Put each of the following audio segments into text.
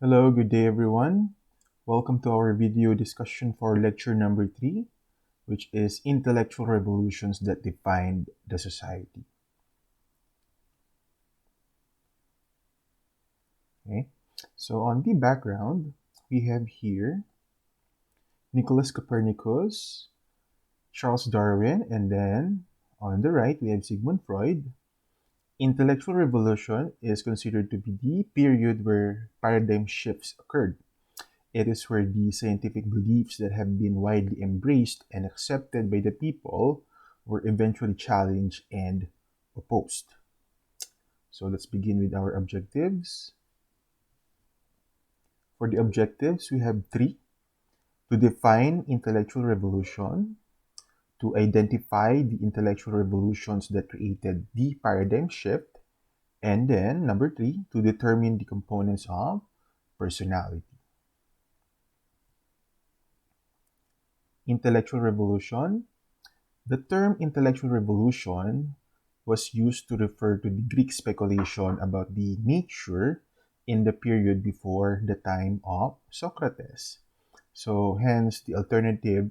Hello, good day everyone. Welcome to our video discussion for lecture number 3, which is Intellectual Revolutions that Defined the Society. Okay, so on the background, we have here Nicholas Copernicus, Charles Darwin, and then on the right, we have Sigmund Freud. Intellectual revolution is considered to be the period where paradigm shifts occurred. It is where the scientific beliefs that have been widely embraced and accepted by the people were eventually challenged and opposed. So let's begin with our objectives. For the objectives, we have three: to define intellectual revolution, to identify the intellectual revolutions that created the paradigm shift, and then number three, to determine the components of personality. Intellectual revolution. The term intellectual revolution was used to refer to the Greek speculation about the nature in the period before the time of Socrates. So, hence the alternative,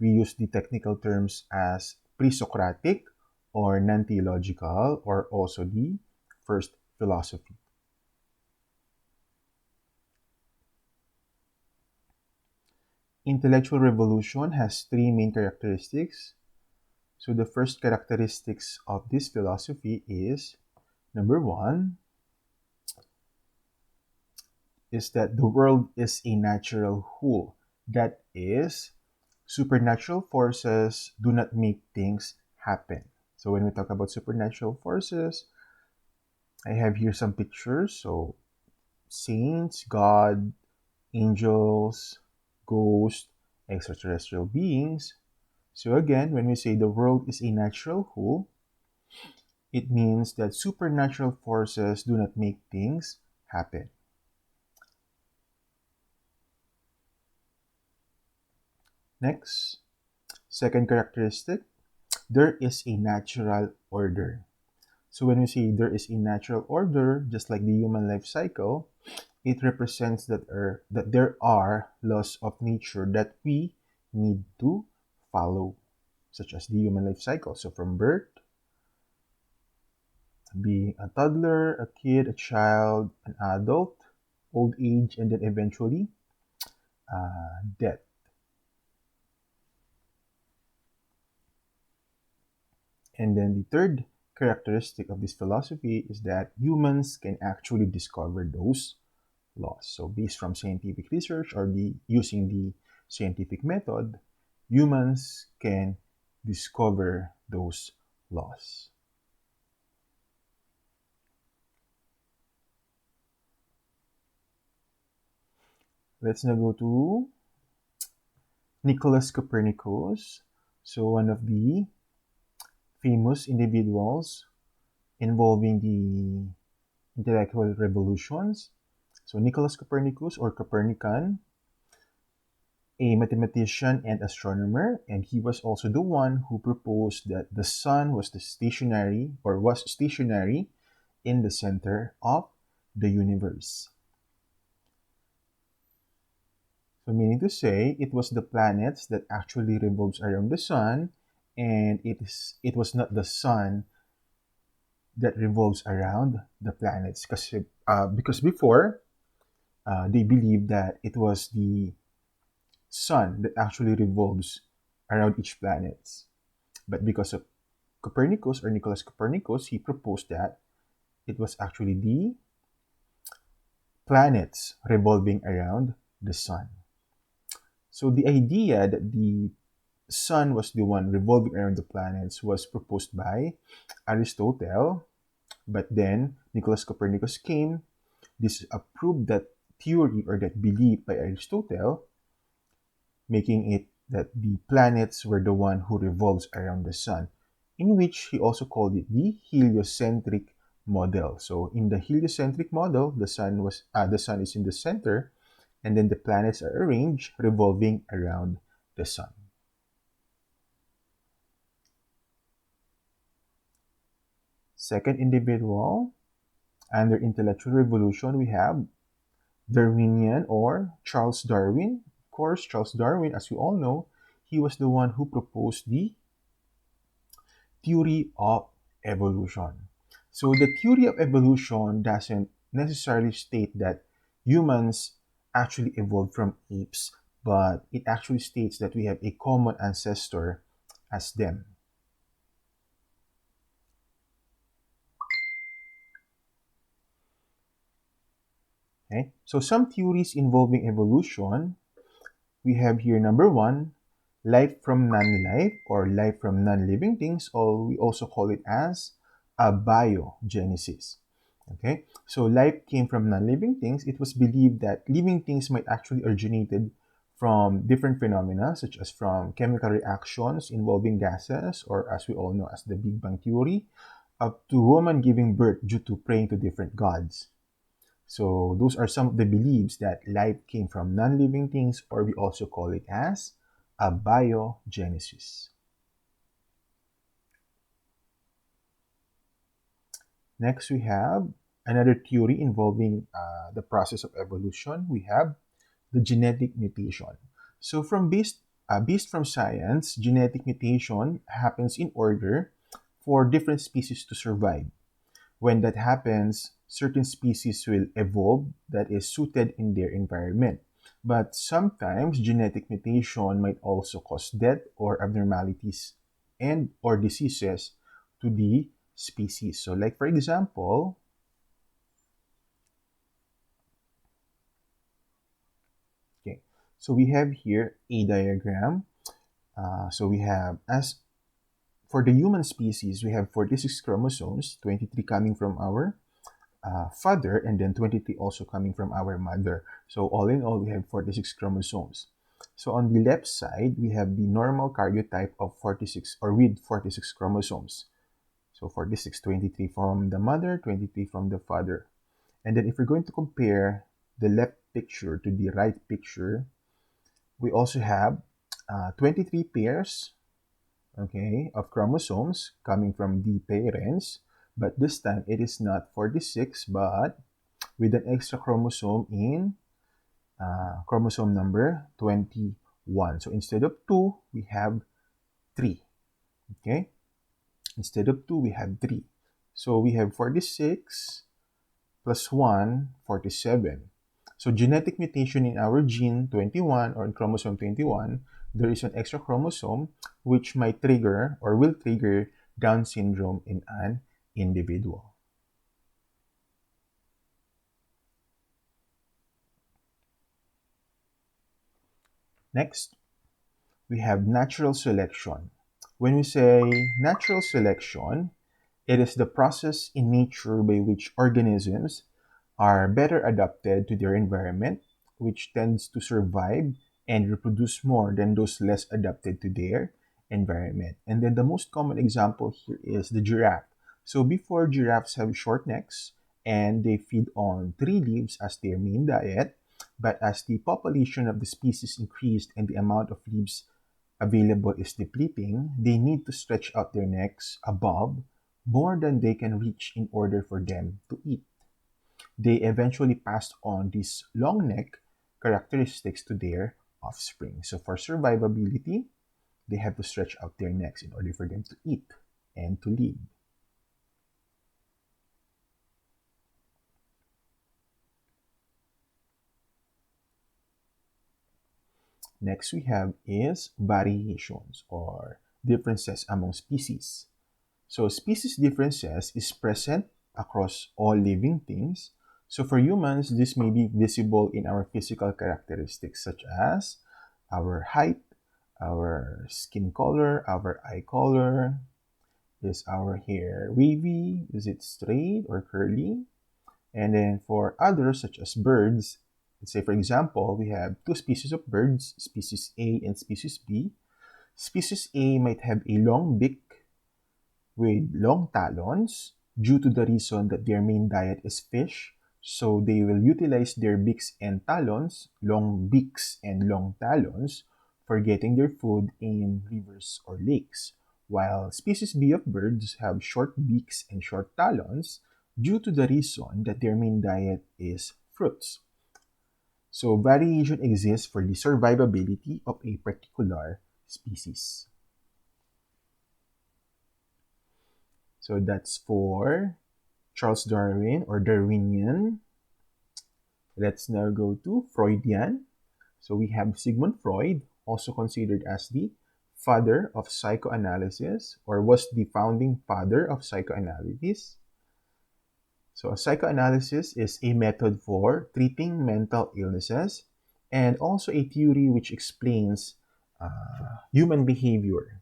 we use the technical terms as pre-Socratic or non-theological, or also the first philosophy. Intellectual revolution has three main characteristics. So the first characteristics of this philosophy is, number one, is that the world is a natural whole. That is, supernatural forces do not make things happen. So when we talk about supernatural forces, I have here some pictures. So saints, God, angels, ghosts, extraterrestrial beings. So again, when we say the world is a natural whole, it means that supernatural forces do not make things happen. Next, second characteristic, there is a natural order. So when we say there is a natural order, just like the human life cycle, it represents that there are laws of nature that we need to follow, such as the human life cycle. So from birth, being a toddler, a kid, a child, an adult, old age, and then eventually death. And then the third characteristic of this philosophy is that humans can actually discover those laws. So based from scientific research or using the scientific method, humans can discover those laws. Let's now go to Nicholas Copernicus. So one of the famous individuals involving the intellectual revolutions. So Nicholas Copernicus, or Copernican, a mathematician and astronomer, and he was also the one who proposed that the sun was stationary in the center of the universe. So meaning to say, it was the planets that actually revolves around the sun, and it was not the sun that revolves around the planets, because before they believed that it was the sun that actually revolves around each planet. But because of Copernicus, or Nicholas Copernicus, he proposed that it was actually the planets revolving around the sun. So the idea that the sun was the one revolving around the planets was proposed by Aristotle, but then Nicholas Copernicus came, disapproved that theory or that belief by Aristotle, making it that the planets were the one who revolves around the sun, in which he also called it the heliocentric model. So in the heliocentric model, the sun is in the center, and then the planets are arranged revolving around the sun. Second individual, under intellectual revolution, we have Darwinian or Charles Darwin. Of course, Charles Darwin, as we all know, he was the one who proposed the theory of evolution. So the theory of evolution doesn't necessarily state that humans actually evolved from apes, but it actually states that we have a common ancestor as them. Okay? So some theories involving evolution, we have here number one, life from non-life or life from non-living things, or we also call it as abiogenesis. Okay, so life came from non-living things. It was believed that living things might actually originated from different phenomena, such as from chemical reactions involving gases, or as we all know as the Big Bang Theory, up to woman giving birth due to praying to different gods. So those are some of the beliefs that life came from non-living things, or we also call it as abiogenesis. Next, we have another theory involving the process of evolution. We have the genetic mutation. So, based from science, genetic mutation happens in order for different species to survive. When that happens, certain species will evolve that is suited in their environment. But sometimes genetic mutation might also cause death or abnormalities and or diseases to the species. So like for example, okay, so we have here a diagram. So we have, as for the human species, we have 46 chromosomes, 23 coming from our father, and then 23 also coming from our mother. So all in all, we have 46 chromosomes. So on the left side, we have the normal karyotype of 46 or with 46 chromosomes. So 46, 23 from the mother, 23 from the father. And then if we're going to compare the left picture to the right picture, we also have 23 pairs, okay, of chromosomes coming from the parents. But this time it is not 46, but with an extra chromosome in chromosome number 21. So instead of 2, we have 3. Okay? Instead of 2, we have 3. So we have 46 plus 1, 47. So genetic mutation in our gene 21 or in chromosome 21, there is an extra chromosome which might trigger or will trigger Down syndrome in an individual. Next, we have natural selection. When we say natural selection, it is the process in nature by which organisms are better adapted to their environment, which tends to survive and reproduce more than those less adapted to their environment. And then the most common example here is the giraffe. So before, giraffes have short necks and they feed on tree leaves as their main diet. But as the population of the species increased and the amount of leaves available is depleting, they need to stretch out their necks above more than they can reach in order for them to eat. They eventually passed on these long neck characteristics to their offspring. So for survivability, they have to stretch out their necks in order for them to eat and to live. Next we have is variations or differences among species. So species differences is present across all living things. So for humans, this may be visible in our physical characteristics such as our height, our skin color, our eye color. Is our hair wavy? Is it straight or curly? And then for others, such as birds, let's say for example, we have two species of birds, species A and species B. Species A might have a long beak with long talons due to the reason that their main diet is fish. So they will utilize their beaks and talons, long beaks and long talons, for getting their food in rivers or lakes. While species B of birds have short beaks and short talons due to the reason that their main diet is fruits. So variation exists for the survivability of a particular species. So that's for Charles Darwin or Darwinian. Let's now go to Freudian. So we have Sigmund Freud, also considered as the father of psychoanalysis, or was the founding father of psychoanalysis. So psychoanalysis is a method for treating mental illnesses and also a theory which explains human behavior.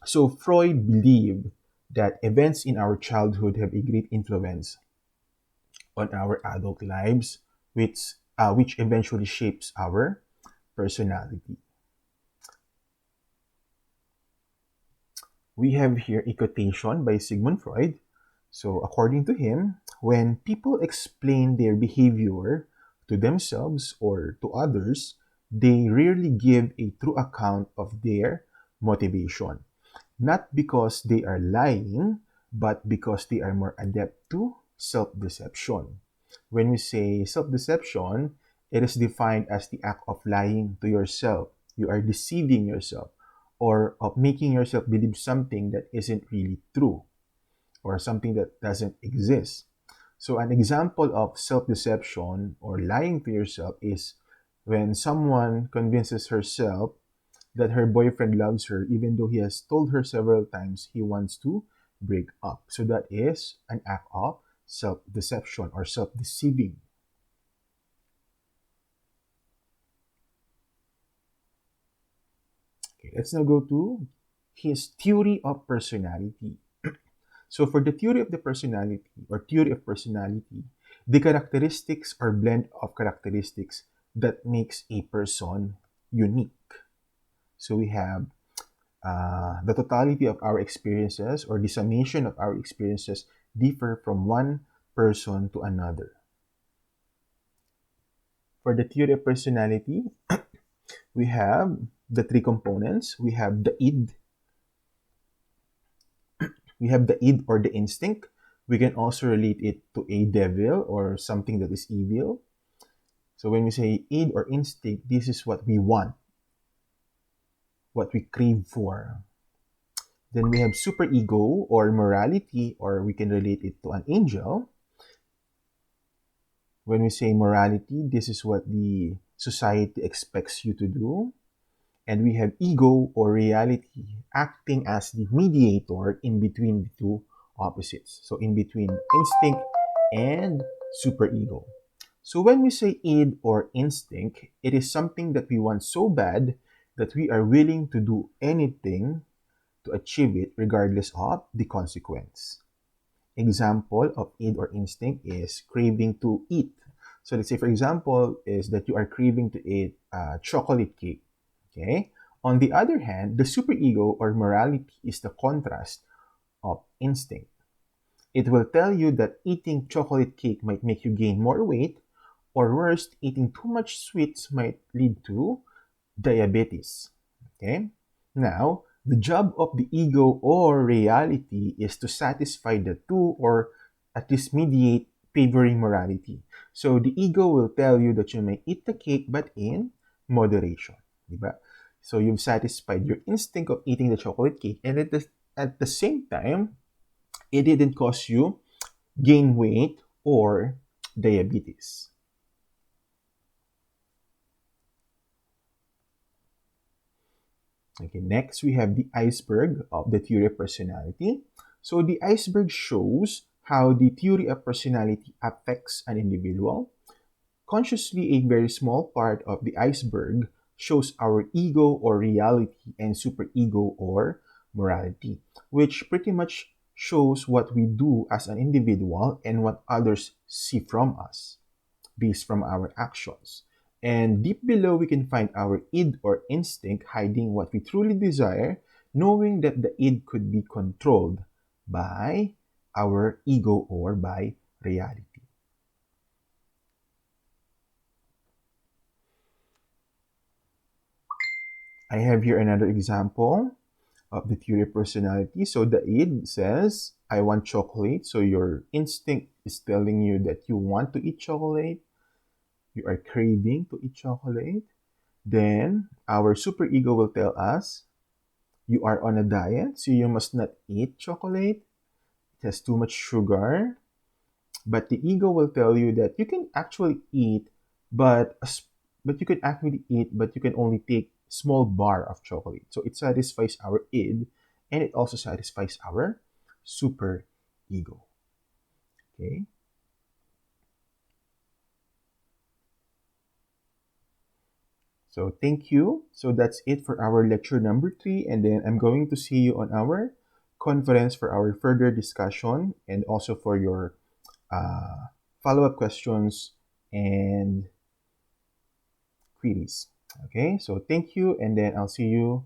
So Freud believed that events in our childhood have a great influence on our adult lives, which eventually shapes our personality. We have here Equitation by Sigmund Freud. So, according to him, when people explain their behavior to themselves or to others, they rarely give a true account of their motivation. Not because they are lying, but because they are more adept to self deception. When we say self deception, it is defined as the act of lying to yourself. You are deceiving yourself or of making yourself believe something that isn't really true or something that doesn't exist. So, an example of self deception or lying to yourself is when someone convinces herself that her boyfriend loves her, even though he has told her several times he wants to break up. So, that is an act of self deception or self deceiving. Okay, let's now go to his theory of personality. So for the theory of the personality or theory of personality, the characteristics or blend of characteristics that makes a person unique. So we have the totality of our experiences or the summation of our experiences differ from one person to another. For the theory of personality, we have the three components. We have the id or the instinct. We can also relate it to a devil or something that is evil. So when we say id or instinct, this is what we want, what we crave for. Then we have superego or morality, or we can relate it to an angel. When we say morality, this is what the society expects you to do. And we have ego or reality, acting as the mediator in between the two opposites. So in between instinct and superego. So when we say id or instinct, it is something that we want so bad that we are willing to do anything to achieve it regardless of the consequence. Example of id or instinct is craving to eat. So let's say, for example, is that you are craving to eat chocolate cake. Okay. On the other hand, the superego or morality is the contrast of instinct. It will tell you that eating chocolate cake might make you gain more weight, or worse, eating too much sweets might lead to diabetes. Okay? Now, the job of the ego or reality is to satisfy the two or at least mediate favoring morality. So the ego will tell you that you may eat the cake but in moderation. Diba? So you've satisfied your instinct of eating the chocolate cake, and at the same time, it didn't cause you gain weight or diabetes. Okay, next we have the iceberg of the theory of personality. So the iceberg shows how the theory of personality affects an individual. Consciously, a very small part of the iceberg shows our ego or reality and superego or morality, which pretty much shows what we do as an individual and what others see from us based from our actions. And deep below, we can find our id or instinct hiding what we truly desire, knowing that the id could be controlled by our ego or by reality. I have here another example of the theory of personality. So the id says, I want chocolate. So your instinct is telling you that you want to eat chocolate, you are craving to eat chocolate, then our superego will tell us you are on a diet, so you must not eat chocolate. It has too much sugar. But the ego will tell you that you can actually eat, but but you can actually eat, but you can only take small bar of chocolate. So it satisfies our id, and it also satisfies our super ego. Okay. So thank you. So that's it for our lecture number 3, and then I'm going to see you on our conference for our further discussion and also for your follow-up questions and queries. Okay, so thank you, and then I'll see you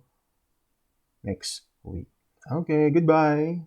next week. Okay, goodbye.